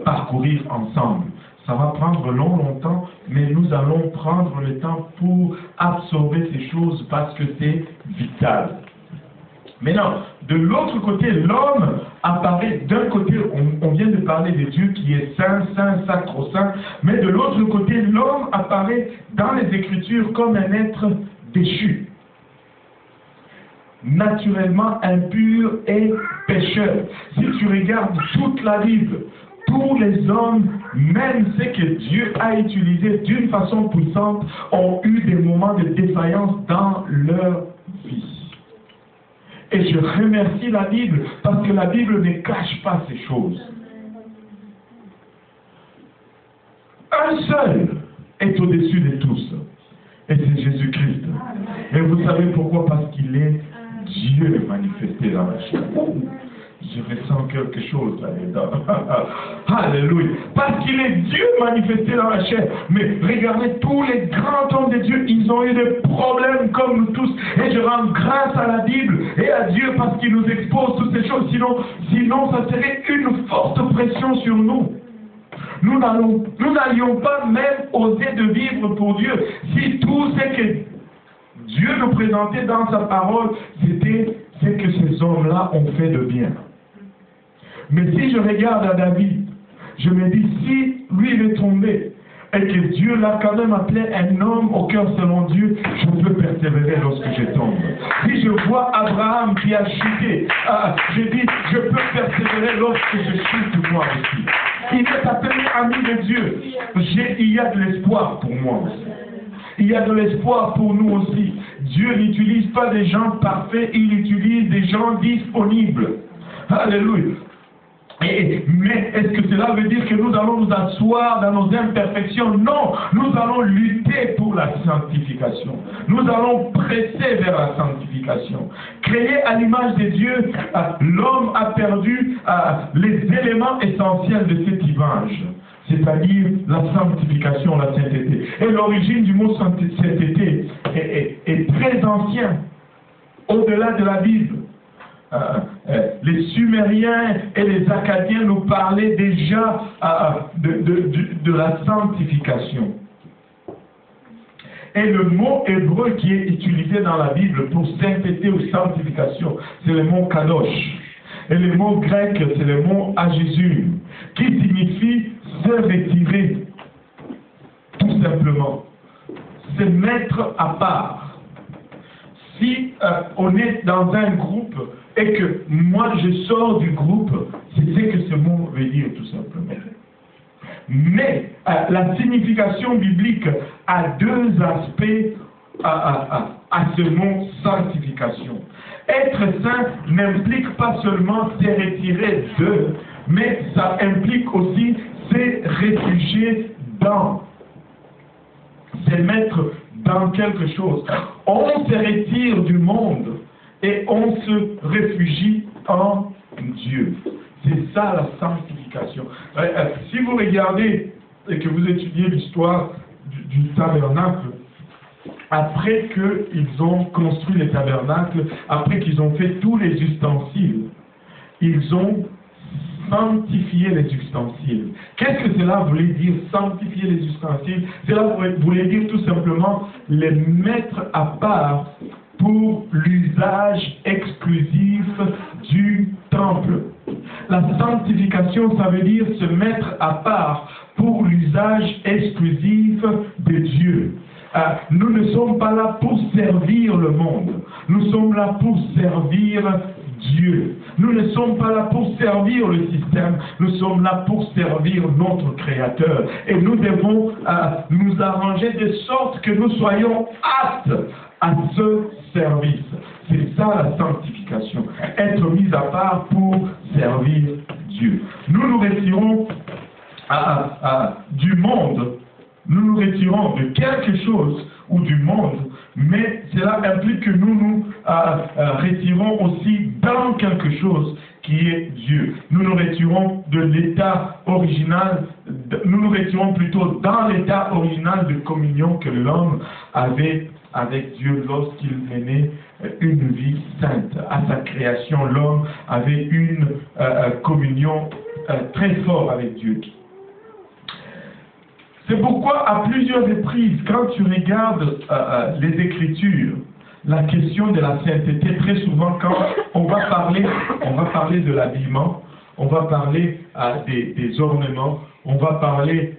parcourir ensemble. Ça va prendre longtemps, mais nous allons prendre le temps pour absorber ces choses parce que c'est vital. Maintenant, de l'autre côté, l'homme apparaît d'un côté, on vient de parler de Dieu qui est saint, saint, sacro-saint, mais de l'autre côté, l'homme apparaît dans les Écritures comme un être déchu, naturellement impur et pécheur. Si tu regardes toute la Bible, tous les hommes, même ceux que Dieu a utilisés d'une façon puissante, ont eu des moments de défaillance dans leur vie. Et je remercie la Bible parce que la Bible ne cache pas ces choses. Un seul est au-dessus de tous. Et c'est Jésus-Christ. Et vous savez pourquoi? Parce qu'il est Dieu manifesté dans la chair. Je ressens quelque chose là-dedans. Alléluia. Parce qu'il est Dieu manifesté dans la chair. Mais regardez, tous les grands hommes de Dieu, ils ont eu des problèmes comme nous tous. Et je rends grâce à la Bible et à Dieu parce qu'il nous expose toutes ces choses. Sinon ça serait une forte pression sur nous. Nous n'allions pas même oser de vivre pour Dieu si tout ce que Dieu nous présentait dans sa parole, c'était ce que ces hommes-là ont fait de bien. Mais si je regarde à David, je me dis, si lui il est tombé, et que Dieu l'a quand même appelé un homme au cœur selon Dieu, je peux persévérer lorsque je tombe. Si je vois Abraham qui a chuté, je dis, je peux persévérer lorsque je chute moi aussi. Il est appelé ami de Dieu. Il y a de l'espoir pour moi aussi. Il y a de l'espoir pour nous aussi. Dieu n'utilise pas des gens parfaits, il utilise des gens disponibles. Alléluia. Mais est-ce que cela veut dire que nous allons nous asseoir dans nos imperfections? Non, nous allons lutter pour la sanctification. Nous allons presser vers la sanctification. Créé à l'image de Dieu, l'homme a perdu les éléments essentiels de cette image. C'est-à-dire la sanctification, la sainteté. Et l'origine du mot sainteté est très ancien, au-delà de la Bible. Les Sumériens et les Akkadiens nous parlaient déjà de la sanctification. Et le mot hébreu qui est utilisé dans la Bible pour sainteté ou sanctification, c'est le mot kadosh. Et le mot grec, c'est le mot agésur, qui signifie se retirer, tout simplement. Se mettre à part. Si on est dans un groupe et que moi je sors du groupe, c'est ce que ce mot veut dire tout simplement. Mais la signification biblique a deux aspects à ce mot sanctification. Être saint n'implique pas seulement se retirer d'eux, mais ça implique aussi se réfugier dans, se mettre dans quelque chose. On se retire du monde et on se réfugie en Dieu. C'est ça la sanctification. Si vous regardez et que vous étudiez l'histoire du tabernacle, après qu'ils ont construit les tabernacles, après qu'ils ont fait tous les ustensiles, ils ont sanctifié les ustensiles. Qu'est-ce que cela voulait dire, sanctifier les ustensiles? Cela voulait dire tout simplement les mettre à part pour l'usage exclusif du temple. La sanctification, ça veut dire se mettre à part pour l'usage exclusif de Dieu. Nous ne sommes pas là pour servir le monde. Nous sommes là pour servir Dieu. Nous ne sommes pas là pour servir le système. Nous sommes là pour servir notre Créateur. Et nous devons nous arranger de sorte que nous soyons aptes à ce service. C'est ça la sanctification. Être mis à part pour servir Dieu. Nous nous retirons du monde. Nous nous retirons de quelque chose ou du monde, mais cela implique que nous nous retirons aussi dans quelque chose qui est Dieu. Nous nous retirons de l'état original, nous nous retirons plutôt dans l'état original de communion que l'homme avait avec Dieu lorsqu'il menait une vie sainte. À sa création, l'homme avait une communion très fort avec Dieu. C'est pourquoi, à plusieurs reprises, quand tu regardes les Écritures, la question de la sainteté, très souvent, quand on va parler de l'habillement, on va parler des ornements, on va parler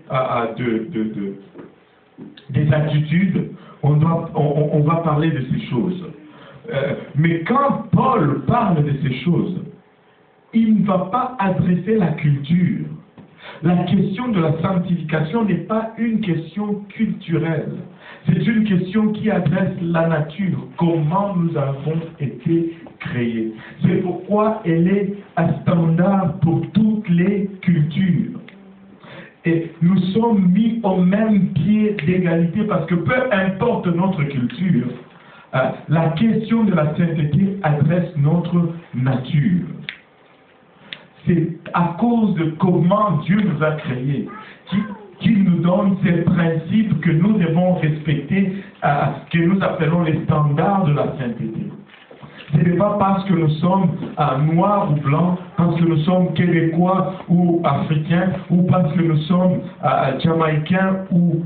des attitudes, on va parler de ces choses. Mais quand Paul parle de ces choses, il ne va pas adresser la culture. La question de la sanctification n'est pas une question culturelle. C'est une question qui adresse la nature, comment nous avons été créés. C'est pourquoi elle est un standard pour toutes les cultures. Et nous sommes mis au même pied d'égalité parce que peu importe notre culture, la question de la sainteté adresse notre nature. C'est à cause de comment Dieu nous a créés qu'il nous donne ces principes que nous devons respecter, que nous appelons les standards de la sainteté. Ce n'est pas parce que nous sommes noirs ou blancs, parce que nous sommes québécois ou africains, ou parce que nous sommes jamaïcains ou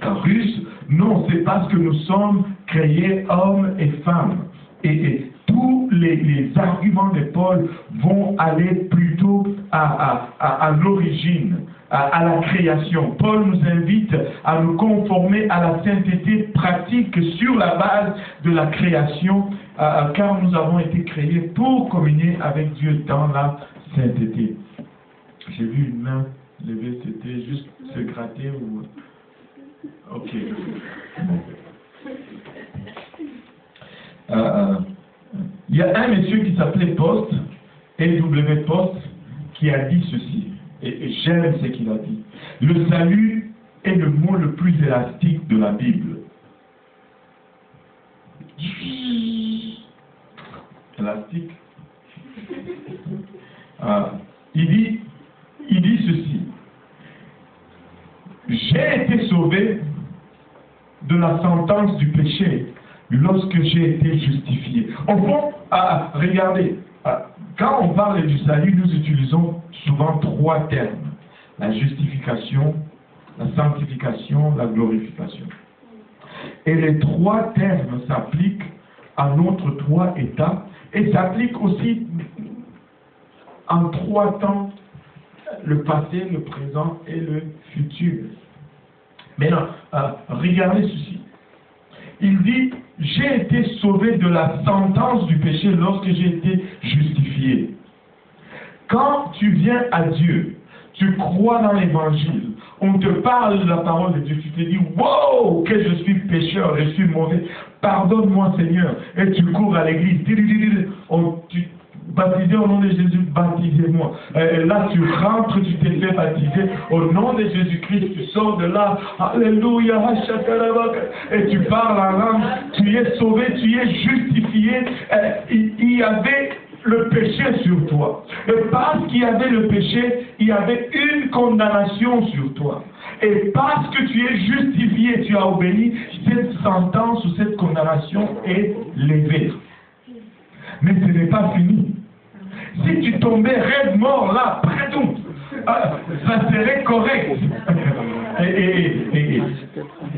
russes. Non, c'est parce que nous sommes créés hommes et femmes. Et tous les arguments de Paul vont aller plutôt à l'origine, à la création. Paul nous invite à nous conformer à la sainteté pratique sur la base de la création, car nous avons été créés pour communier avec Dieu dans la sainteté. J'ai vu une main levée, c'était juste se gratter ou... Ok. Il y a un monsieur qui s'appelait Post, L.W. Post, qui a dit ceci, et j'aime ce qu'il a dit. Le salut est le mot le plus élastique de la Bible. Élastique. Il dit ceci. J'ai été sauvé de la sentence du péché lorsque j'ai été justifié. Au fond, regardez, quand on parle du salut, nous utilisons souvent trois termes. La justification, la sanctification, la glorification. Et les trois termes s'appliquent à notre trois états et s'appliquent aussi en trois temps, le passé, le présent et le futur. Maintenant, regardez ceci. Il dit, j'ai été sauvé de la sentence du péché lorsque j'ai été justifié. Quand tu viens à Dieu, tu crois dans l'évangile, on te parle de la parole de Dieu, tu te dis, wow, que je suis pécheur, je suis mauvais, pardonne-moi Seigneur, et tu cours à l'église, tu baptisé au nom de Jésus, baptisez-moi. Là, tu rentres, tu t'es fait baptiser au nom de Jésus-Christ, tu sors de là, alléluia, et tu parles en langue, tu es sauvé, tu es justifié. Il y avait le péché sur toi. Et parce qu'il y avait le péché, il y avait une condamnation sur toi. Et parce que tu es justifié, tu as obéi, cette sentence ou cette condamnation est levée. Mais ce n'est pas fini. Si tu tombais raide mort là, près tout, ça serait correct. Et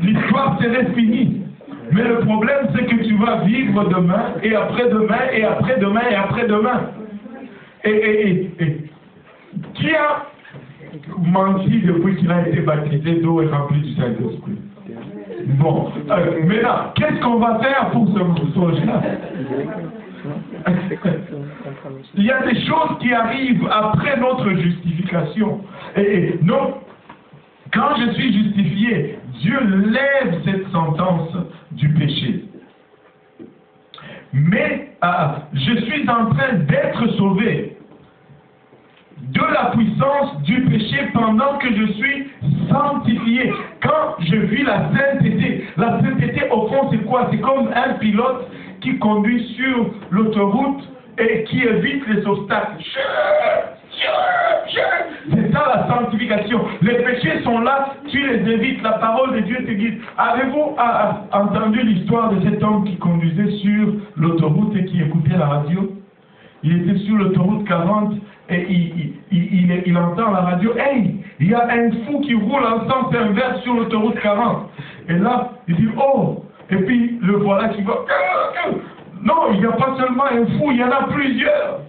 l'histoire serait finie. Mais le problème, c'est que tu vas vivre demain, et après-demain, et après-demain, et après-demain. Et qui a menti depuis qu'il a été baptisé d'eau et rempli du Saint-Esprit? Bon, maintenant, qu'est-ce qu'on va faire pour ce mensonge-là? Il y a des choses qui arrivent après notre justification. Et non, quand je suis justifié, Dieu lève cette sentence du péché. Mais je suis en train d'être sauvé de la puissance du péché pendant que je suis sanctifié. Quand je vis la sainteté au fond c'est quoi? C'est comme un pilote qui conduit sur l'autoroute et qui évite les obstacles. C'est ça la sanctification. Les péchés sont là, tu les évites, la parole de Dieu te guide. Avez-vous entendu l'histoire de cet homme qui conduisait sur l'autoroute et qui écoutait la radio? Il était sur l'autoroute 40 et il entend la radio, hey, il y a un fou qui roule en sens inverse sur l'autoroute 40. Et là, il dit, oh, et puis le voilà qui va, non, il n'y a pas seulement un fou, il y en a plusieurs.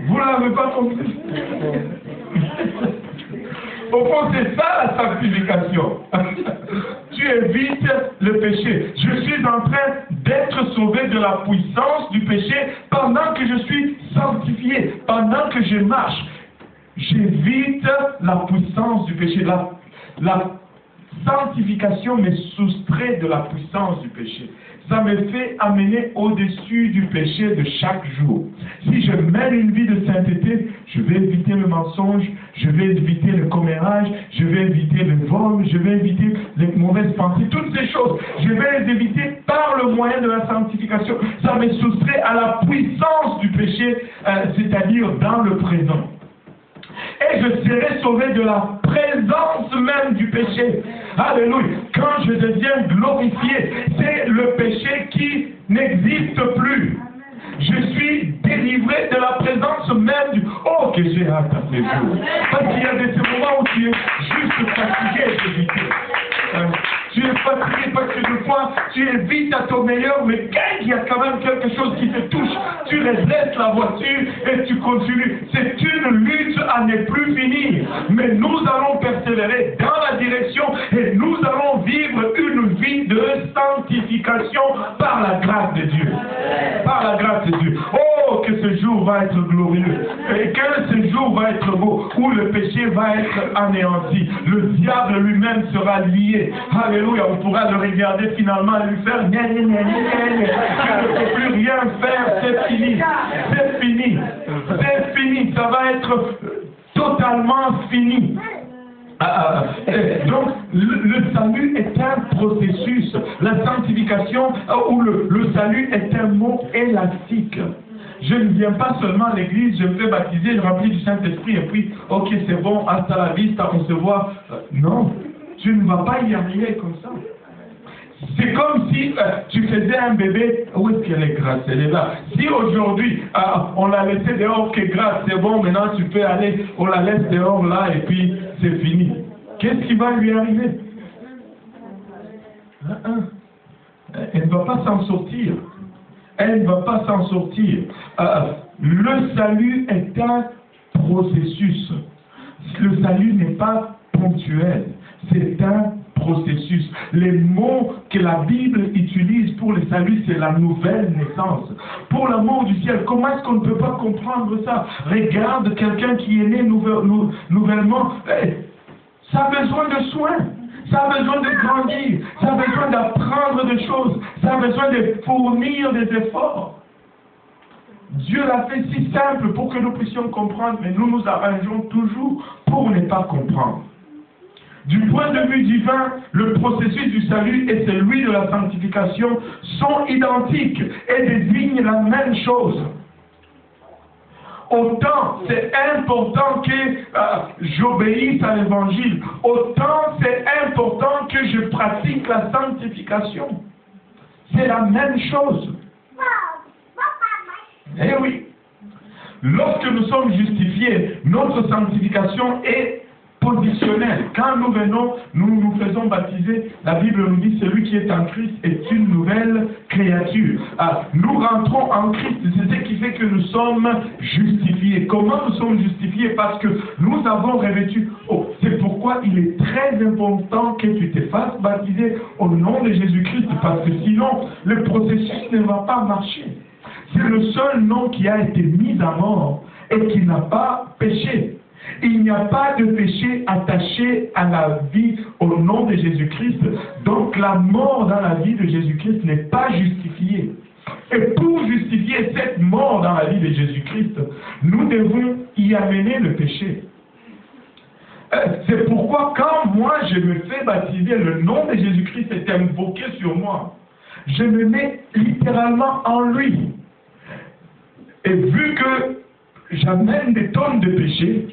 Vous l'avez pas compris. Au fond, c'est ça la sanctification. Tu évites le péché. Je suis en train d'être sauvé de la puissance du péché pendant que je suis sanctifié, pendant que je marche. J'évite la puissance du péché. La sanctification me soustrait de la puissance du péché. Ça me fait amener au-dessus du péché de chaque jour. Si je mène une vie de sainteté, je vais éviter le mensonge, je vais éviter le commérage, je vais éviter le vol, je vais éviter les mauvaises pensées, toutes ces choses. Je vais les éviter par le moyen de la sanctification. Ça me soustrait à la puissance du péché, c'est-à-dire dans le présent. Et je serai sauvé de la présence même du péché. Alléluia. Quand je deviens glorifié, c'est le péché qui n'existe plus. Je suis délivré de la présence même du... Oh, que j'ai hâte à ces jours. Parce qu'il y a des moments où tu es juste fatigué et évité. Tu es fatigué parce que des fois, tu es vite à ton meilleur, mais quand il y a quand même quelque chose qui te touche, tu laisses la voiture et tu continues. C'est une lutte à ne plus finir. Mais nous allons persévérer dans la direction et nous allons vivre une vie de sanctification par la grâce de Dieu. Par la grâce de Dieu. Oh, que ce jour va être glorieux. Et que ce jour va être beau, où le péché va être anéanti. Le diable lui-même sera lié. Alléluia, on pourra le regarder finalement et lui faire je ne peux plus rien faire, c'est fini. C'est fini. C'est fini. Ça va être totalement fini. Donc, le salut est un processus. La sanctification ou le salut est un mot élastique. Je ne viens pas seulement à l'église, je me fais baptiser, je remplis du Saint-Esprit et puis, ok, c'est bon, hasta la vista, on se voit. Non, tu ne vas pas y arriver comme ça. C'est comme si tu faisais un bébé, où est-ce qu'elle est grâce? Elle est là. Si aujourd'hui, on l'a laissé dehors, ok, grâce, c'est bon, maintenant tu peux aller, on la laisse dehors là et puis c'est fini. Qu'est-ce qui va lui arriver? Elle ne va pas s'en sortir. Elle ne va pas s'en sortir. Le salut est un processus. Le salut n'est pas ponctuel. C'est un processus. Les mots que la Bible utilise pour le salut, c'est la nouvelle naissance. Pour l'amour du ciel, comment est-ce qu'on ne peut pas comprendre ça? Regarde quelqu'un qui est né nouvellement. Ça a besoin de soins. Ça a besoin de grandir. Ça a besoin d'apprendre des choses. Ça a besoin de fournir des efforts. Dieu l'a fait si simple pour que nous puissions comprendre, mais nous nous arrangeons toujours pour ne pas comprendre. Du point de vue divin, le processus du salut et celui de la sanctification sont identiques et désignent la même chose. Autant c'est important que j'obéisse à l'évangile, autant c'est important que je pratique la sanctification. C'est la même chose. Eh oui. Lorsque nous sommes justifiés, notre sanctification est positionnelle. Quand nous venons, nous nous faisons baptiser, la Bible nous dit celui qui est en Christ est une nouvelle créature. Nous rentrons en Christ, c'est ce qui fait que nous sommes justifiés. Comment nous sommes justifiés? Parce que nous avons revêtu. Oh, c'est pourquoi il est très important que tu te fasses baptiser au nom de Jésus-Christ, parce que sinon le processus ne va pas marcher. C'est le seul nom qui a été mis à mort et qui n'a pas péché. Il n'y a pas de péché attaché à la vie au nom de Jésus-Christ. Donc la mort dans la vie de Jésus-Christ n'est pas justifiée. Et pour justifier cette mort dans la vie de Jésus-Christ, nous devons y amener le péché. C'est pourquoi quand moi je me fais baptiser, le nom de Jésus-Christ est invoqué sur moi. Je me mets littéralement en lui. Et vu que j'amène des tonnes de péché,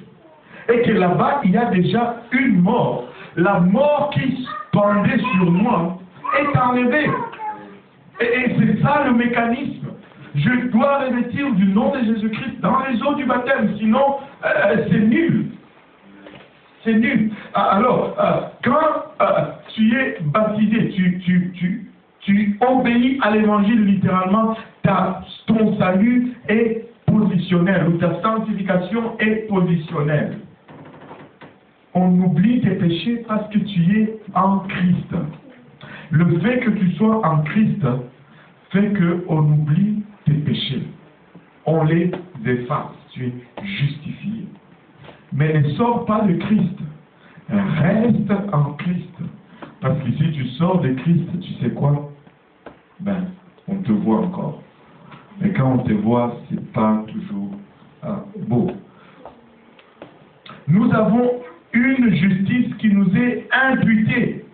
et que là-bas, il y a déjà une mort. La mort qui pendait sur moi est enlevée. Et c'est ça le mécanisme. Je dois revêtir du nom de Jésus-Christ dans les eaux du baptême, sinon c'est nul. C'est nul. Alors, quand tu es baptisé, tu obéis à l'évangile littéralement, ton salut est positionnel, ou ta sanctification est positionnelle. On oublie tes péchés parce que tu es en Christ. Le fait que tu sois en Christ fait qu'on oublie tes péchés. On les efface. Tu es justifié. Mais ne sors pas de Christ. Reste en Christ. Parce que si tu sors de Christ, tu sais quoi? Ben, on te voit encore. Mais quand on te voit, c'est pas toujours beau. Nous avons une justice qui nous est imputée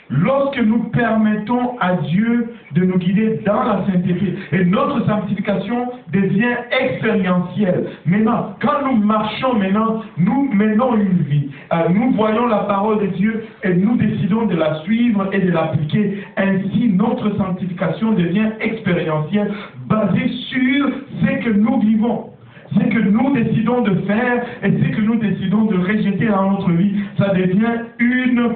lorsque nous permettons à Dieu de nous guider dans la sainteté. Et notre sanctification devient expérientielle. Maintenant, quand nous marchons maintenant, nous menons une vie. Nous voyons la parole de Dieu et nous décidons de la suivre et de l'appliquer. Ainsi, notre sanctification devient expérientielle, basée sur ce que nous vivons. Ce que nous décidons de faire et ce que nous décidons de rejeter dans notre vie, ça devient une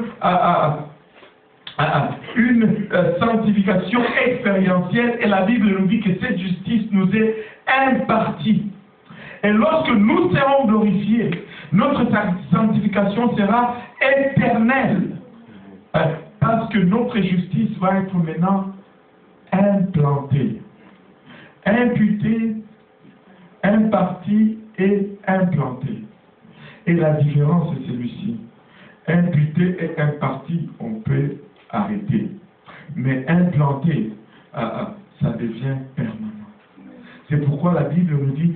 sanctification expérientielle, et la Bible nous dit que cette justice nous est impartie. Et lorsque nous serons glorifiés, notre sanctification sera éternelle, parce que notre justice va être maintenant implantée, imputée, impartie et implantée. Et la différence est celui-ci. Imputé et imparti, on peut arrêter. Mais implanté, ça devient permanent. C'est pourquoi la Bible nous dit,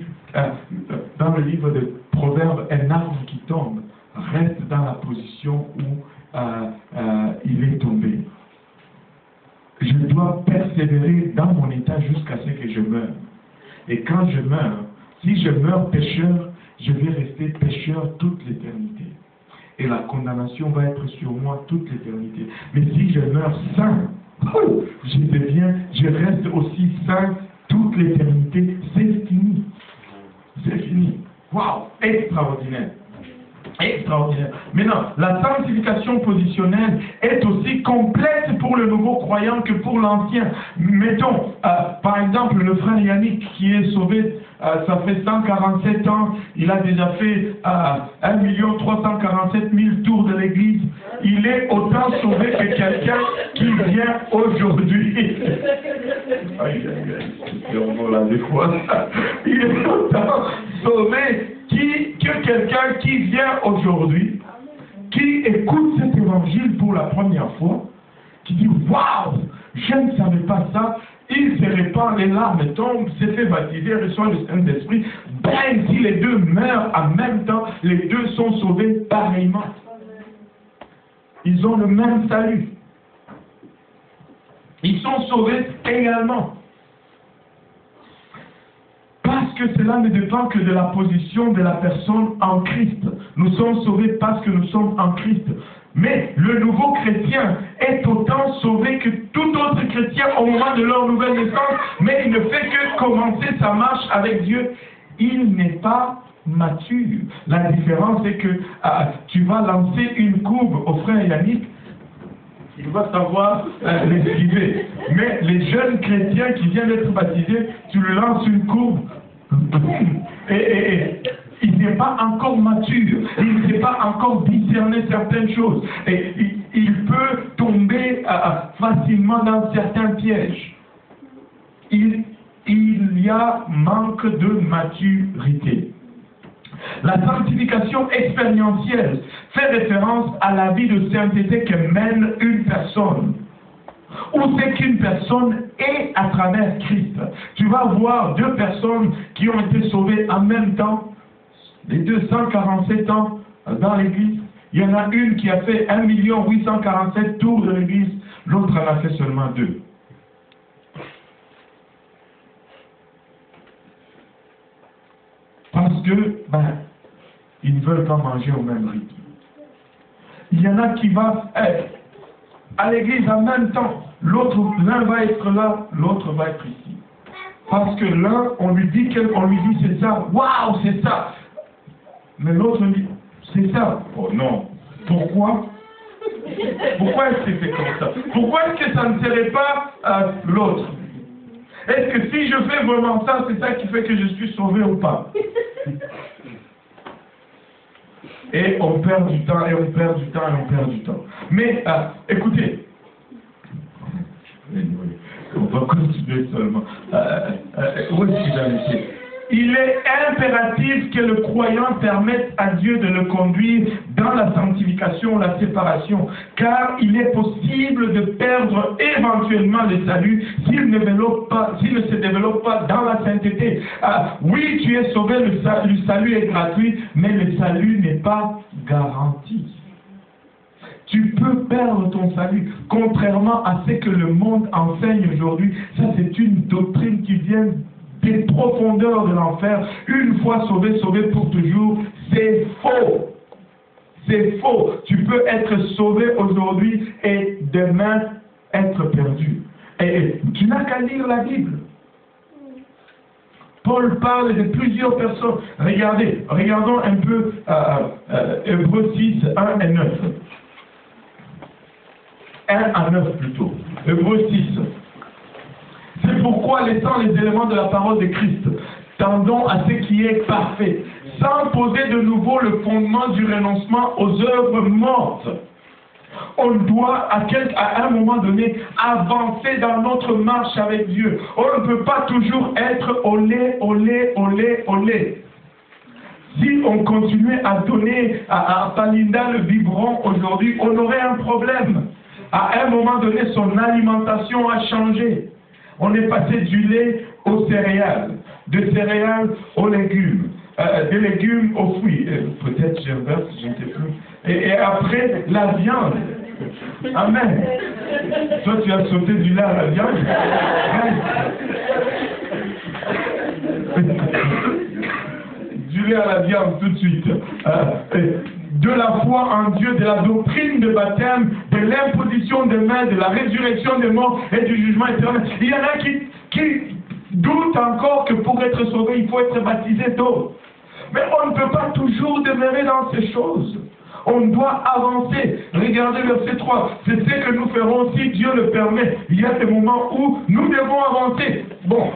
dans le livre de Proverbes, un arbre qui tombe reste dans la position où il est tombé. Je dois persévérer dans mon état jusqu'à ce que je meure. Et quand je meurs, si je meurs pécheur, je vais rester pécheur toute l'éternité. Et la condamnation va être sur moi toute l'éternité. Mais si je meurs saint, je reste aussi saint toute l'éternité. C'est fini. C'est fini. Waouh, extraordinaire. Extraordinaire. Maintenant, la sanctification positionnelle est aussi complète pour le nouveau croyant que pour l'ancien. Mettons, par exemple, le frère Yannick qui est sauvé, ça fait 147 ans, il a déjà fait 1 347 000 tours de l'église. Il est autant sauvé que quelqu'un qui vient aujourd'hui. Il est autant sauvé que quelqu'un qui vient aujourd'hui, qui écoute cet évangile pour la première fois, qui dit « Waouh, je ne savais pas ça », il se répand, les larmes tombent, s'est fait baptiser, reçoit le Saint-Esprit. Ben, si les deux meurent en même temps, les deux sont sauvés pareillement. Ils ont le même salut. Ils sont sauvés également. Parce que cela ne dépend que de la position de la personne en Christ. Nous sommes sauvés parce que nous sommes en Christ. Mais le nouveau chrétien est autant sauvé que tout autre chrétien au moment de leur nouvelle naissance, mais il ne fait que commencer sa marche avec Dieu. Il n'est pas mature. La différence est que tu vas lancer une courbe au frère Yannick, il va savoir l'esquiver. Mais les jeunes chrétiens qui viennent d'être baptisés, tu lui lances une courbe, et il n'est pas encore mature, il ne sait pas encore discerner certaines choses, et il peut tomber facilement dans certains pièges. Il y a manque de maturité. La sanctification expérientielle fait référence à la vie de sainteté que mène une personne. Où c'est qu'une personne est à travers Christ. Tu vas voir deux personnes qui ont été sauvées en même temps, les 247 ans dans l'église. Il y en a une qui a fait 1 847 tours de l'église, l'autre en a fait seulement 2. Parce que, ils ne veulent pas manger au même rythme. Il y en a qui vont à l'église en même temps, l'un va être là, l'autre va être ici. Parce que l'un, on lui dit c'est ça, waouh, c'est ça. Mais l'autre dit, c'est ça. Oh non. Pourquoi? Pourquoi est-ce que c'est comme ça? Pourquoi est-ce que ça ne serait pas l'autre? Est-ce que si je fais vraiment ça, c'est ça qui fait que je suis sauvé ou pas? Et on perd du temps, et on perd du temps, et on perd du temps. Mais, écoutez, on va continuer seulement. Où est-ce qu'il a laissé? Il est impératif que le croyant permette à Dieu de le conduire dans la sanctification, la séparation, car il est possible de perdre éventuellement le salut s'il ne se développe pas dans la sainteté. Oui, tu es sauvé, le salut est gratuit, mais le salut n'est pas garanti. Tu peux perdre ton salut, contrairement à ce que le monde enseigne aujourd'hui. Ça, c'est une doctrine qui vient des profondeurs de l'enfer. Une fois sauvé, sauvé pour toujours, c'est faux. C'est faux. Tu peux être sauvé aujourd'hui et demain être perdu. Et tu n'as qu'à lire la Bible. Paul parle de plusieurs personnes. Regardons un peu Hébreux 6, 1 et 9. 1 à 9 plutôt. Hébreux 6. C'est pourquoi, laissant les éléments de la parole de Christ, tendons à ce qui est parfait, sans poser de nouveau le fondement du renoncement aux œuvres mortes. On doit, à un moment donné, avancer dans notre marche avec Dieu. On ne peut pas toujours être olé. Si on continuait à donner à Palinda le biberon aujourd'hui, on aurait un problème. À un moment donné, son alimentation a changé. On est passé du lait aux céréales, de céréales aux légumes, des légumes aux fruits. Peut-être j'inverse, je ne sais plus. Et après, la viande. Amen. Toi, tu as sauté du lait à la viande. Du lait à la viande tout de suite. De la foi en Dieu, de la doctrine de baptême, de l'imposition des mains, de la résurrection des morts et du jugement éternel. Il y en a qui doutent encore que pour être sauvé, il faut être baptisé d'eau. Mais on ne peut pas toujours demeurer dans ces choses. On doit avancer. Regardez verset 3. C'est ce que nous ferons si Dieu le permet. Il y a des moments où nous devons avancer. Bon.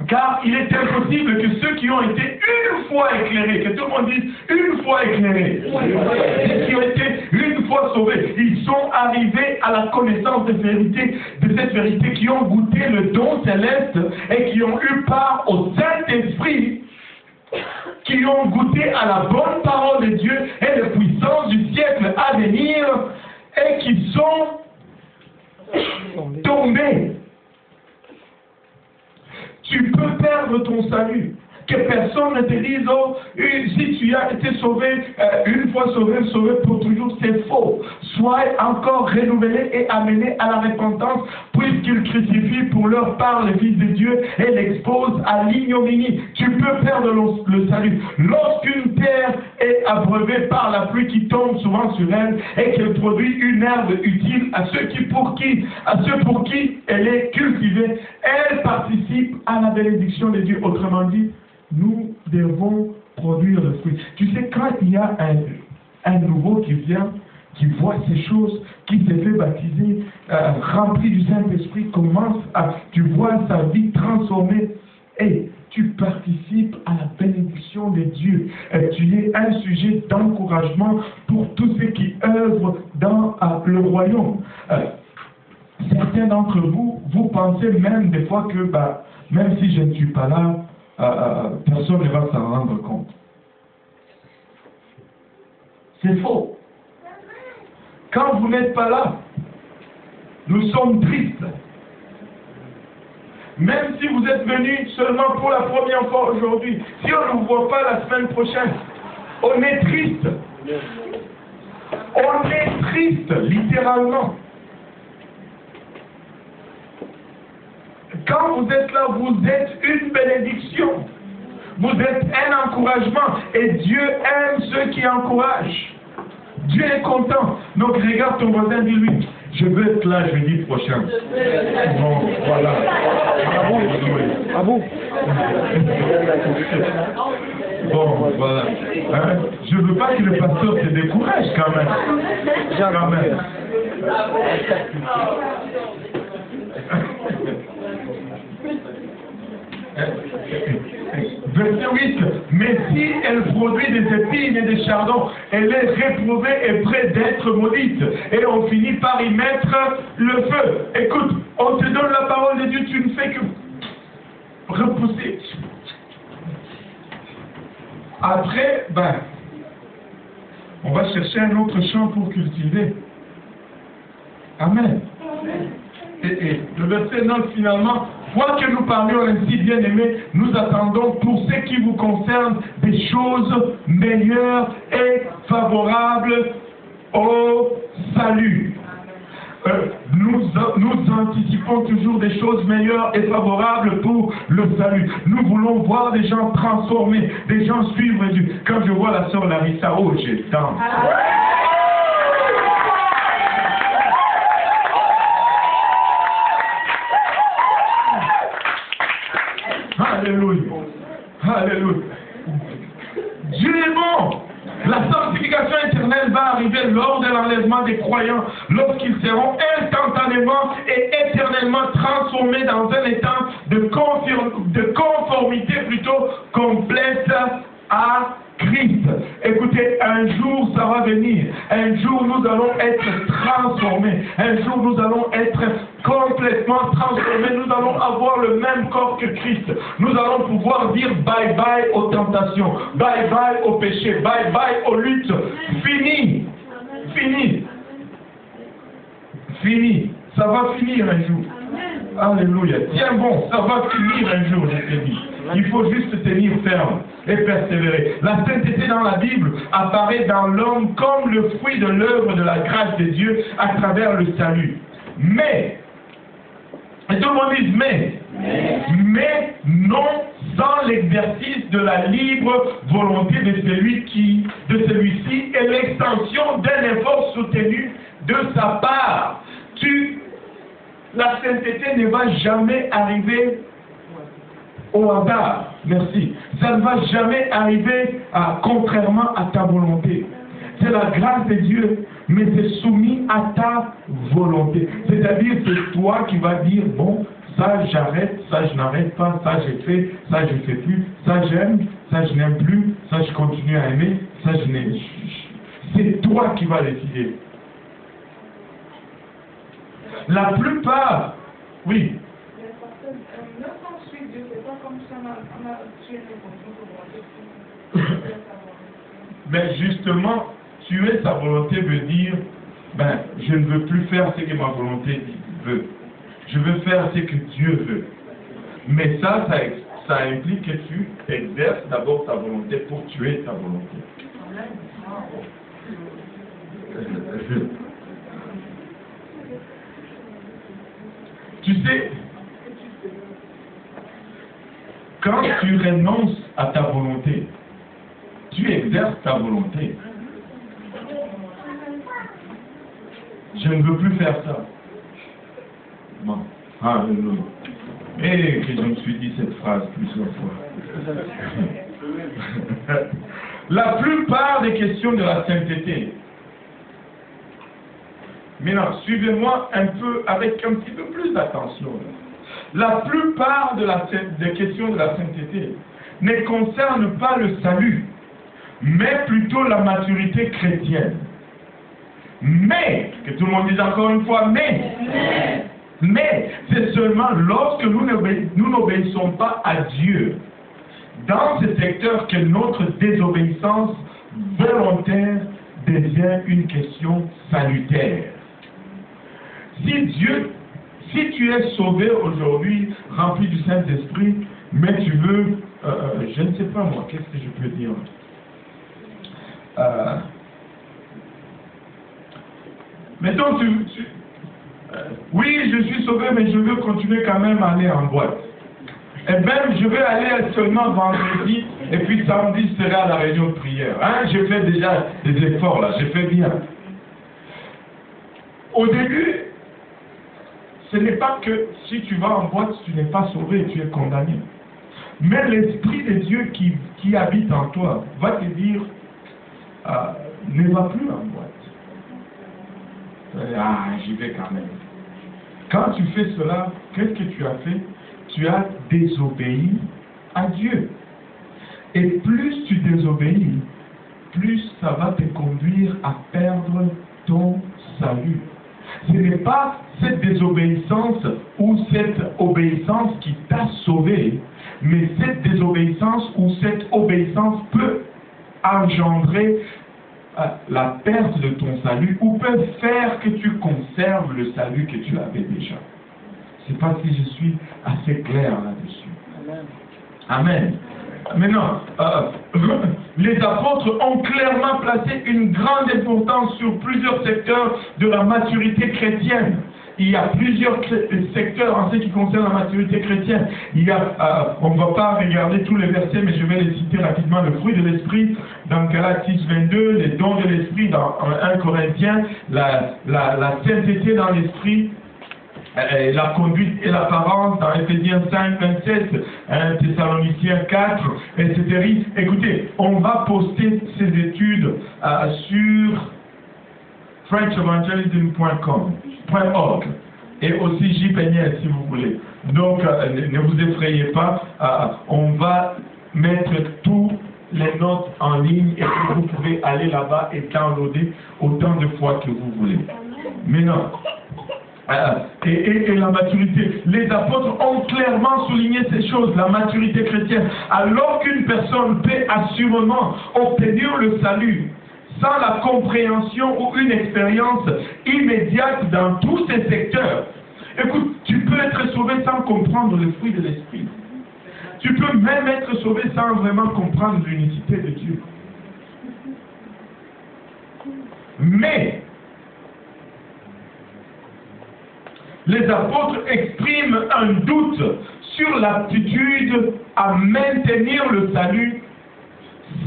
Car il est impossible que ceux qui ont été une fois éclairés, que tout le monde dise une fois éclairés, ceux qui ont été une fois sauvés, ils sont arrivés à la connaissance de cette vérité, qui ont goûté le don céleste et qui ont eu part au Saint-Esprit, qui ont goûté à la bonne parole de Dieu et les puissances du siècle à venir et qui sont tombés. Tu peux perdre ton salut. Que personne ne te dise, oh, si tu as été sauvé, une fois sauvé, sauvé pour toujours, c'est faux. Sois encore renouvelé et amené à la repentance, puisqu'ils crucifient pour leur part le Fils de Dieu et l'exposent à l'ignominie. Tu peux perdre le salut. Lorsqu'une terre est abreuvée par la pluie qui tombe souvent sur elle et qu'elle produit une herbe utile à ceux pour qui elle est cultivée, elle participe à la bénédiction de Dieu. Autrement dit, nous devons produire le fruit. Tu sais, quand il y a un nouveau qui vient, qui voit ces choses, qui se fait baptiser, rempli du Saint-Esprit, tu vois sa vie transformée, et tu participes à la bénédiction de Dieu. Tu es un sujet d'encouragement pour tous ceux qui œuvrent dans le royaume. Certains d'entre vous, vous pensez même des fois que, même si je ne suis pas là, personne ne va s'en rendre compte. C'est faux. Quand vous n'êtes pas là, nous sommes tristes. Même si vous êtes venus seulement pour la première fois aujourd'hui, si on ne vous voit pas la semaine prochaine, on est triste. On est triste, littéralement. Quand vous êtes là, vous êtes une bénédiction. Vous êtes un encouragement. Et Dieu aime ceux qui encouragent. Dieu est content. Donc regarde ton voisin, dis-lui, Je veux être là jeudi prochain. Bon, voilà. Ah bon? Ah bon? Bon, voilà. Hein? Je ne veux pas que le pasteur se décourage quand même. Quand même. Verset 8. Mais si elle produit des épines et des chardons, elle est réprouvée et près d'être maudite. Et on finit par y mettre le feu. Écoute, on te donne la parole de Dieu, tu ne fais que repousser. Après, on va chercher un autre champ pour cultiver. Amen. Et le verset 9 finalement, quoique nous parlions ainsi, bien-aimés, nous attendons pour ce qui vous concerne des choses meilleures et favorables au salut. Nous anticipons toujours des choses meilleures et favorables pour le salut. Nous voulons voir des gens transformés, des gens suivre Dieu. Quand je vois la sœur Larissa, oh, j'ai tant. Alléluia. Alléluia. Dieu est bon. La sanctification éternelle va arriver lors de l'enlèvement des croyants, lorsqu'ils seront instantanément et éternellement transformés dans un état de conformité plutôt complète à Christ. Écoutez, un jour ça va venir. Un jour nous allons être transformés. Un jour nous allons être complètement transformés. Nous allons avoir le même corps que Christ. Nous allons pouvoir dire bye bye aux tentations, bye bye au péché, bye bye aux luttes. Fini. Fini. Fini. Ça va finir un jour. Alléluia. Tiens bon, ça va finir un jour, je te dis. Il faut juste tenir ferme et persévérer. La sainteté dans la Bible apparaît dans l'homme comme le fruit de l'œuvre de la grâce de Dieu à travers le salut. Mais, et tout le monde dit mais non sans l'exercice de la libre volonté de celui-ci et l'extension d'un effort soutenu de sa part. La sainteté ne va jamais arriver au hasard. Merci. Ça ne va jamais arriver contrairement à ta volonté. C'est la grâce de Dieu, mais c'est soumis à ta volonté. C'est-à-dire c'est toi qui vas dire, bon, ça j'arrête, ça je n'arrête pas, ça j'ai fait, ça je ne fais plus, ça j'aime, ça je n'aime plus, ça je continue à aimer, ça je n'aime. C'est toi qui vas décider. La plupart, oui. Mais justement, tuer sa volonté veut dire, je ne veux plus faire ce que ma volonté veut. Je veux faire ce que Dieu veut. Mais ça implique que tu exerces d'abord ta volonté pour tuer ta volonté. Tu sais, quand tu renonces à ta volonté, tu exerces ta volonté. Je ne veux plus faire ça. Bon, alléluia. Et que je me suis dit cette phrase plusieurs fois. La plupart des questions de la sainteté. Maintenant, suivez-moi un peu avec un petit peu plus d'attention. La plupart des questions de la sainteté ne concernent pas le salut, mais plutôt la maturité chrétienne. Mais, que tout le monde dise encore une fois, mais c'est seulement lorsque nous n'obéissons pas à Dieu dans ce secteur que notre désobéissance volontaire devient une question salutaire. Si tu es sauvé aujourd'hui, rempli du Saint-Esprit, mais tu veux, je ne sais pas moi, qu'est-ce que je peux dire? Mettons, oui, je suis sauvé, mais je veux continuer quand même à aller en boîte. Et même, je vais aller seulement vendredi, et puis samedi, je serai à la réunion de prière. Hein? J'ai fait déjà des efforts là, j'ai fait bien. Au début, ce n'est pas que si tu vas en boîte, tu n'es pas sauvé, tu es condamné. Mais l'Esprit de Dieu qui habite en toi va te dire, ne va plus en boîte. J'y vais quand même. Quand tu fais cela, qu'est-ce que tu as fait? Tu as désobéi à Dieu. Et plus tu désobéis, plus ça va te conduire à perdre ton salut. Ce n'est pas cette désobéissance ou cette obéissance qui t'a sauvé, mais cette désobéissance ou cette obéissance peut engendrer la perte de ton salut ou peut faire que tu conserves le salut que tu avais déjà. Je ne sais pas si je suis assez clair là-dessus. Amen. Maintenant, les apôtres ont clairement placé une grande importance sur plusieurs secteurs de la maturité chrétienne. Il y a plusieurs secteurs en ce qui concerne la maturité chrétienne. On ne va pas regarder tous les versets, mais je vais les citer rapidement. Le fruit de l'esprit dans Galates 6:22, les dons de l'esprit dans 1 Corinthiens, la sainteté dans l'esprit, la conduite et l'apparence dans Ephésiens 5:27, Thessaloniciens 4, etc. Écoutez, on va poster ces études sur frenchevangelism.org et aussi JPNL si vous voulez. Donc, ne vous effrayez pas, on va mettre tous les notes en ligne et vous pouvez aller là-bas et downloader autant de fois que vous voulez. Maintenant, et la maturité. Les apôtres ont clairement souligné ces choses, la maturité chrétienne. Alors qu'une personne peut assurément obtenir le salut sans la compréhension ou une expérience immédiate dans tous ces secteurs. Écoute, tu peux être sauvé sans comprendre le fruit de l'esprit. Tu peux même être sauvé sans vraiment comprendre l'unicité de Dieu. Mais les apôtres expriment un doute sur l'aptitude à maintenir le salut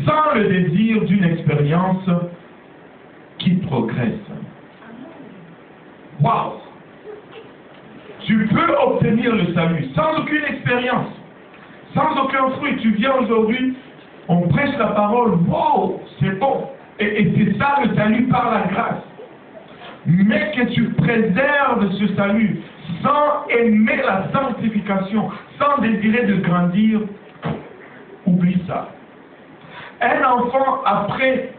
sans le désir d'une expérience qui progresse. Waouh! Tu peux obtenir le salut sans aucune expérience, sans aucun fruit. Tu viens aujourd'hui, on prêche la parole, wow, c'est bon. Et c'est ça le salut par la grâce. Mais que tu préserves ce salut sans aimer la sanctification, sans désirer de grandir, oublie ça. Un enfant après,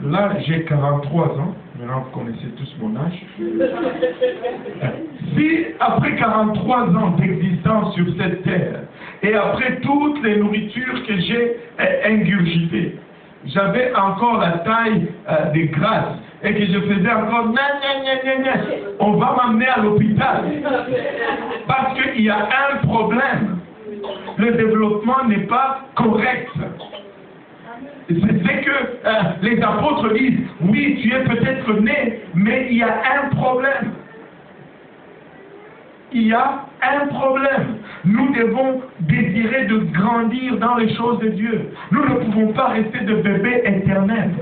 là j'ai 43 ans, maintenant vous connaissez tous mon âge, si après 43 ans d'existence sur cette terre, et après toutes les nourritures que j'ai ingurgitées, j'avais encore la taille des grâces, et que je faisais encore on va m'amener à l'hôpital, parce qu'il y a un problème. Le développement n'est pas correct. C'est que les apôtres disent, oui, tu es peut-être né, mais il y a un problème. Il y a un problème. Nous devons désirer de grandir dans les choses de Dieu. Nous ne pouvons pas rester de bébés éternels.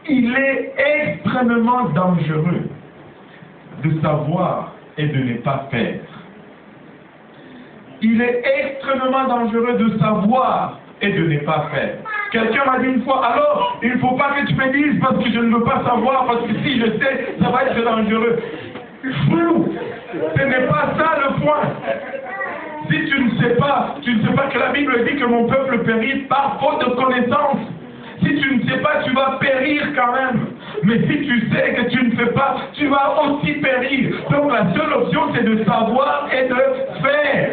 Il est extrêmement dangereux de savoir et de ne pas faire. Il est extrêmement dangereux de savoir et de ne pas faire. Quelqu'un m'a dit une fois, alors, il ne faut pas que tu me dises parce que je ne veux pas savoir, parce que si je sais, ça va être dangereux. Fou! Ce n'est pas ça le point. Si tu ne sais pas que la Bible dit que mon peuple périt par faute de connaissance. Si tu ne sais pas, tu vas périr quand même. Mais si tu sais que tu ne fais pas, tu vas aussi périr. Donc la seule option, c'est de savoir et de faire.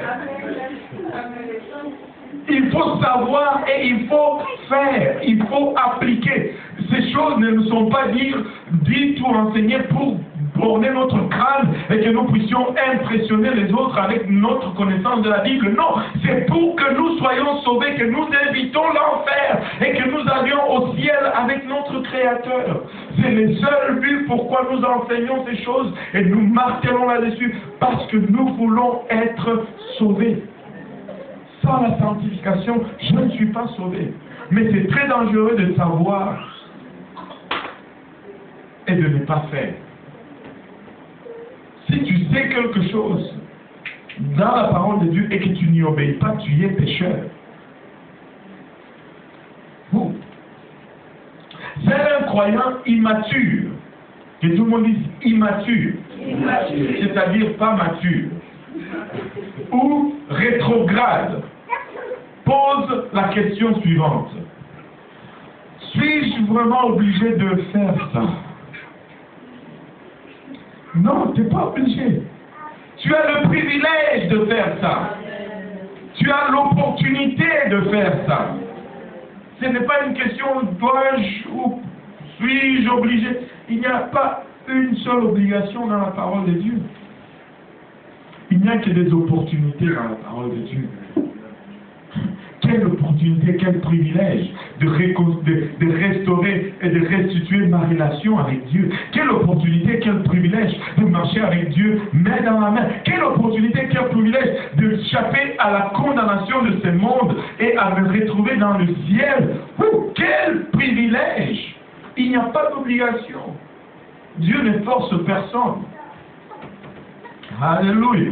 Il faut savoir et il faut faire. Il faut appliquer. Ces choses ne nous sont pas dites ou enseignées pour borner notre crâne et que nous puissions impressionner les autres avec notre connaissance de la Bible. Non, c'est pour que nous soyons sauvés, que nous évitons l'enfer et que nous allions au ciel avec notre Créateur. C'est le seul but pourquoi nous enseignons ces choses et nous martelons là-dessus, parce que nous voulons être sauvés. Sans la sanctification, je ne suis pas sauvé. Mais c'est très dangereux de savoir et de ne pas faire. Si tu sais quelque chose dans la parole de Dieu et que tu n'y obéis pas, tu es pécheur. C'est un croyant immature. Que tout le monde dise immature. C'est-à-dire pas mature. Ou rétrograde. Pose la question suivante. Suis-je vraiment obligé de faire ça? Non, tu n'es pas obligé. Tu as le privilège de faire ça. Tu as l'opportunité de faire ça. Ce n'est pas une question dois-je ou suis-je obligé. Il n'y a pas une seule obligation dans la parole de Dieu. Il n'y a que des opportunités dans la parole de Dieu. Quelle opportunité, quel privilège de restaurer et de restituer ma relation avec Dieu. Quelle opportunité, quel privilège de marcher avec Dieu main dans la main. Quelle opportunité, quel privilège d'échapper à la condamnation de ce monde et à me retrouver dans le ciel. Quel privilège! Il n'y a pas d'obligation. Dieu ne force personne. Alléluia.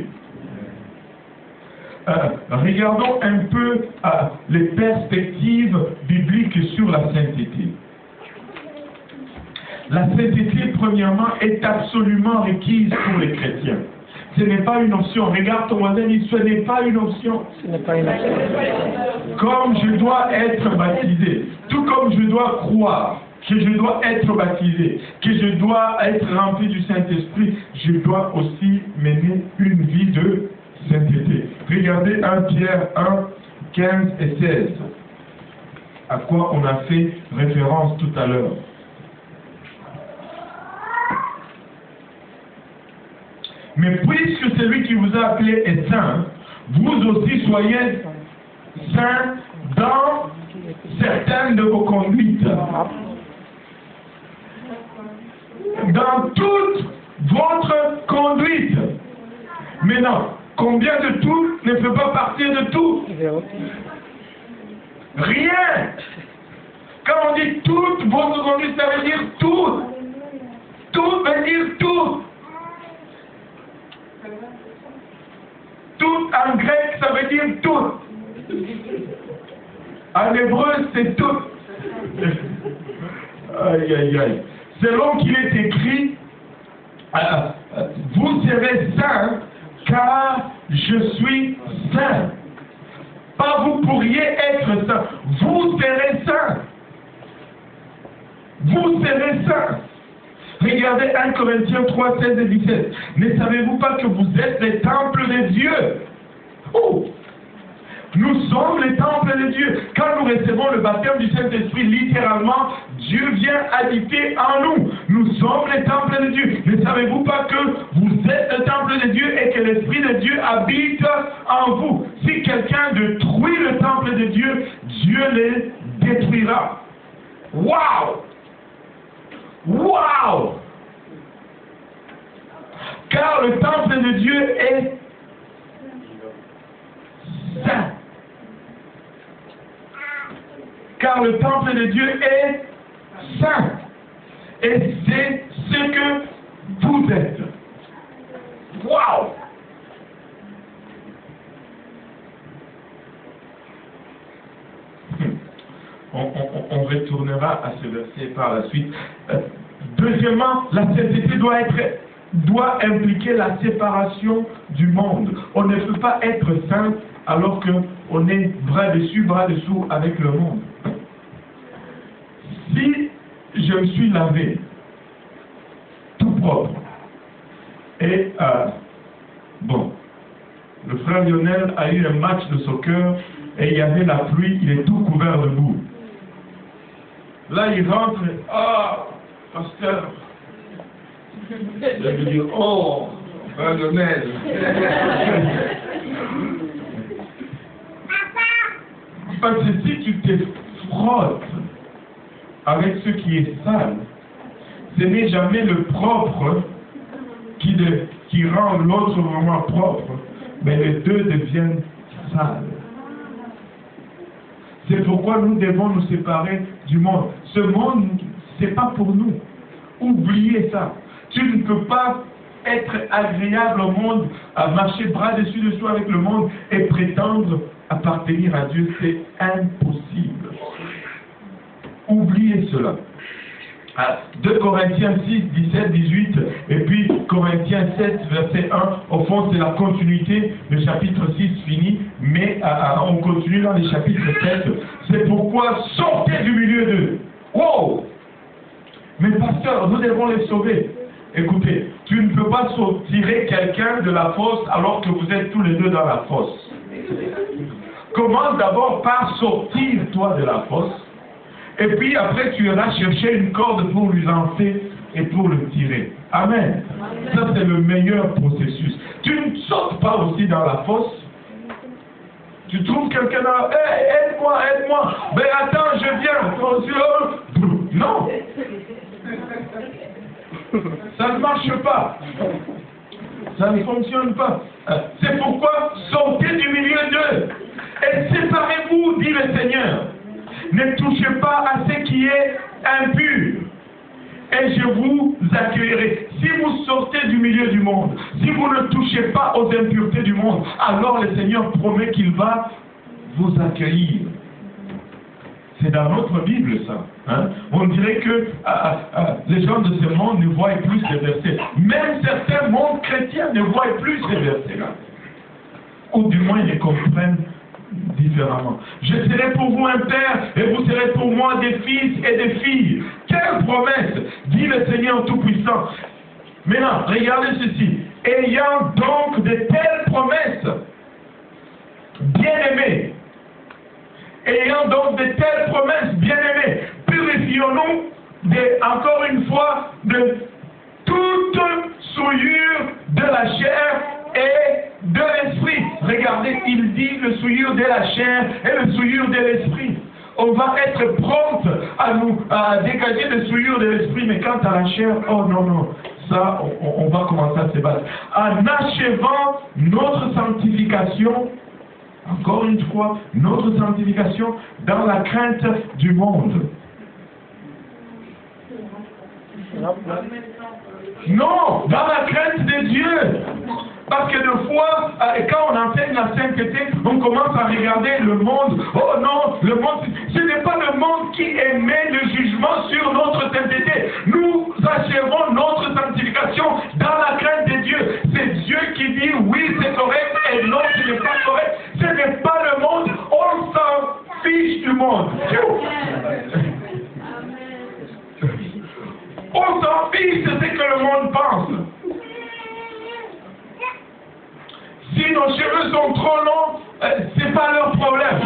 Regardons un peu les perspectives bibliques sur la sainteté. La sainteté, premièrement, est absolument requise pour les chrétiens. Ce n'est pas une option. Regarde ton voisin, dit, ce n'est pas une option. Ce n'est pas une option. Comme je dois être baptisé, tout comme je dois croire que je dois être baptisé, que je dois être rempli du Saint-Esprit, je dois aussi mener une vie de sainteté. Regardez 1 Pierre 1, 15 et 16, à quoi on a fait référence tout à l'heure. Mais puisque celui qui vous a appelé est saint, vous aussi soyez saints dans certaines de vos conduites. Dans toute votre conduite. Maintenant, combien de tout ne peut pas partir de tout? Rien. Quand on dit toute votre conduite, ça veut dire tout. Tout veut dire tout. Tout en grec, ça veut dire tout. En hébreu, c'est tout. Aïe, aïe, aïe. Selon qu'il est écrit, vous serez saints, car je suis saint. Pas vous pourriez être saints. Vous serez saints. Vous serez saints. Regardez 1 Corinthiens 3, 16 et 17. Ne savez-vous pas que vous êtes les temples de Dieu? Oh! Nous sommes les temples de Dieu. Quand nous recevons le baptême du Saint-Esprit, littéralement, Dieu vient habiter en nous. Nous sommes les temples de Dieu. Ne savez-vous pas que vous êtes le temple de Dieu et que l'Esprit de Dieu habite en vous? Si quelqu'un détruit le temple de Dieu, Dieu les détruira. Waouh! Waouh! Car le temple de Dieu est saint. Car le temple de Dieu est saint. Et c'est ce que vous êtes. Waouh! On retournera à ce verset par la suite. Deuxièmement, la sainteté doit impliquer la séparation du monde. On ne peut pas être saint alors qu'on est bras dessus, bras dessous avec le monde. Si je me suis lavé tout propre et bon, le frère Lionel a eu un match de soccer et il y avait la pluie, il est tout couvert de boue. Là il rentre, pasteur, je lui dis, oh, frère Lionel. Parce que si tu te frottes avec ce qui est sale, ce n'est jamais le propre qui rend l'autre vraiment propre, mais les deux deviennent sales. C'est pourquoi nous devons nous séparer du monde. Ce monde, ce n'est pas pour nous. Oubliez ça. Tu ne peux pas être agréable au monde, à marcher bras dessus dessous avec le monde et prétendre appartenir à Dieu. C'est impossible. Oubliez cela. 2 Corinthiens 6, 17, 18, et puis Corinthiens 7, verset 1, au fond c'est la continuité, le chapitre 6 fini, mais on continue dans les chapitres 7. C'est pourquoi sortez du milieu d'eux. Wow! Mais pasteur, nous devons les sauver. Écoutez, tu ne peux pas tirer quelqu'un de la fosse alors que vous êtes tous les deux dans la fosse. Commence d'abord par sortir toi de la fosse. Et puis après, tu iras chercher une corde pour lui lancer et pour le tirer. Amen. Ça, c'est le meilleur processus. Tu ne sautes pas aussi dans la fosse. Tu trouves quelqu'un là, hey, aide-moi, aide-moi. Ben attends, je viens. Non. Ça ne marche pas. Ça ne fonctionne pas. C'est pourquoi sortez du milieu d'eux et séparez-vous, dit le Seigneur. Ne touchez pas à ce qui est impur, et je vous accueillerai. Si vous sortez du milieu du monde, si vous ne touchez pas aux impuretés du monde, alors le Seigneur promet qu'il va vous accueillir. C'est dans notre Bible, ça. Hein? On dirait que les gens de ce monde ne voient plus ces versets. Même certains mondes chrétiens ne voient plus ces versets-là. Ou du moins, ils les comprennent différemment. Je serai pour vous un père et vous serez pour moi des fils et des filles. Quelle promesse, dit le Seigneur Tout-Puissant. Maintenant, regardez ceci. Ayant donc de telles promesses, bien-aimés, ayant donc de telles promesses, bien-aimés, purifions-nous encore une fois de toute souillure de la chair et de l'esprit. Regardez, il dit le souillure de la chair et le souillure de l'esprit. On va être prompt à dégager le souillure de l'esprit, mais quant à la chair, oh non, non, ça, on va commencer à se battre. En achevant notre sanctification, encore une fois, notre sanctification dans la crainte du monde. Non, dans la crainte de Dieu. Parce que des fois, quand on enseigne la sainteté, on commence à regarder le monde. Oh non, le monde, ce n'est pas le monde qui émet le jugement sur notre sainteté. Nous achevons notre sanctification dans la crainte de Dieu. C'est Dieu qui dit oui, c'est correct, et non, ce n'est pas correct. Ce n'est pas le monde, on s'en fiche du monde. On s'en fiche de ce que le monde pense. Si nos cheveux sont trop longs, c'est pas leur problème.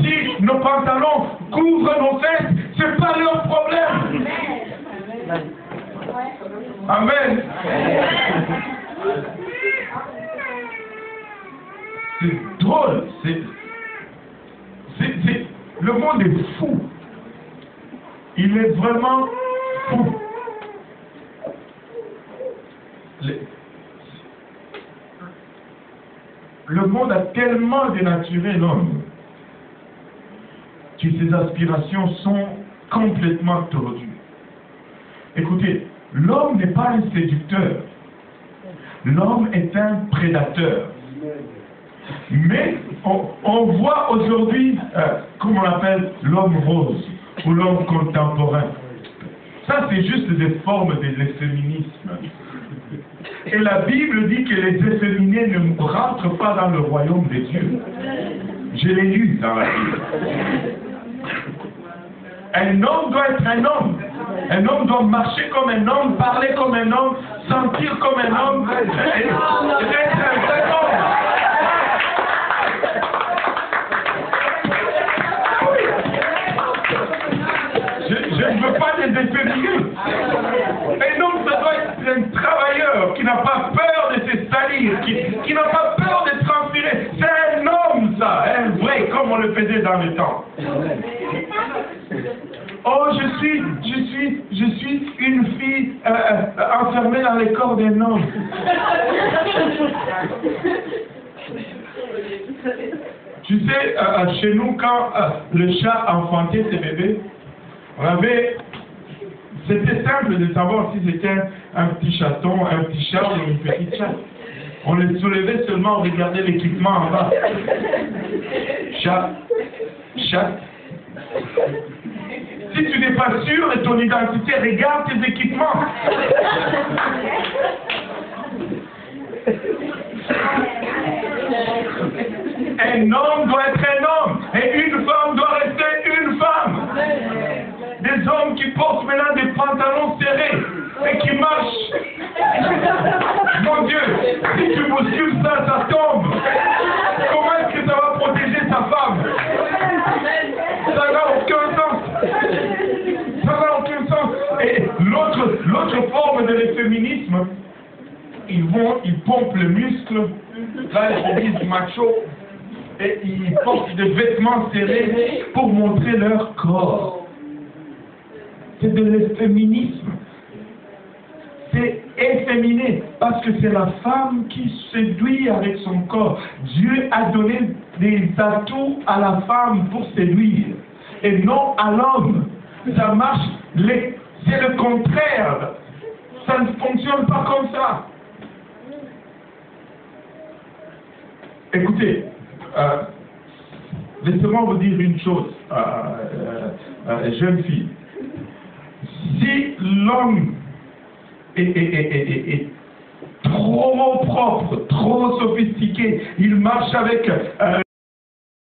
Si nos pantalons couvrent nos fesses, c'est pas leur problème. Amen. C'est drôle. Le monde est fou. Il est vraiment fou. Le monde a tellement dénaturé l'homme que ses aspirations sont complètement tordues. Écoutez, l'homme n'est pas un séducteur. L'homme est un prédateur. Mais on voit aujourd'hui, comment on l'appelle, l'homme rose ou l'homme contemporain. Ça, c'est juste des formes de l'efféminisme. Et la Bible dit que les efféminés ne rentrent pas dans le royaume de Dieu. Je l'ai lu dans la Bible. Un homme doit être un homme. Un homme doit marcher comme un homme, parler comme un homme, sentir comme un homme, être un vrai homme. Je ne veux pas les efféminer. Un homme, ça doit être un travailleur qui n'a pas peur de se salir, qui n'a pas peur de transpirer. C'est un homme, ça, un vrai, comme on le faisait dans le temps. Oh, je suis une fille enfermée dans les corps d'un homme. Tu sais, chez nous, quand le chat enfantait ses bébés, on avait C'était simple de savoir si c'était un petit chaton, un petit chat ou une petite chatte. On les soulevait seulement, on regardait l'équipement en bas. Chat, chatte. Si tu n'es pas sûr de ton identité, regarde tes équipements. Un homme doit être un homme et une femme doit rester une femme. Des hommes qui portent maintenant des pantalons serrés et qui marchent. Mon Dieu, si tu bouscules ça, ça tombe. Comment est-ce que ça va protéger ta femme? Ça n'a aucun sens. Ça n'a aucun sens. Et l'autre forme de l'efféminisme, ils pompent le muscle, là ils se disent macho, et ils portent des vêtements serrés pour montrer leur corps. C'est de l'efféminisme. C'est efféminé, parce que c'est la femme qui séduit avec son corps. Dieu a donné des atouts à la femme pour séduire, et non à l'homme. Ça marche, c'est le contraire. Ça ne fonctionne pas comme ça. Écoutez, laissez-moi vous dire une chose, jeune fille. Si l'homme est trop propre, trop sophistiqué, il marche avec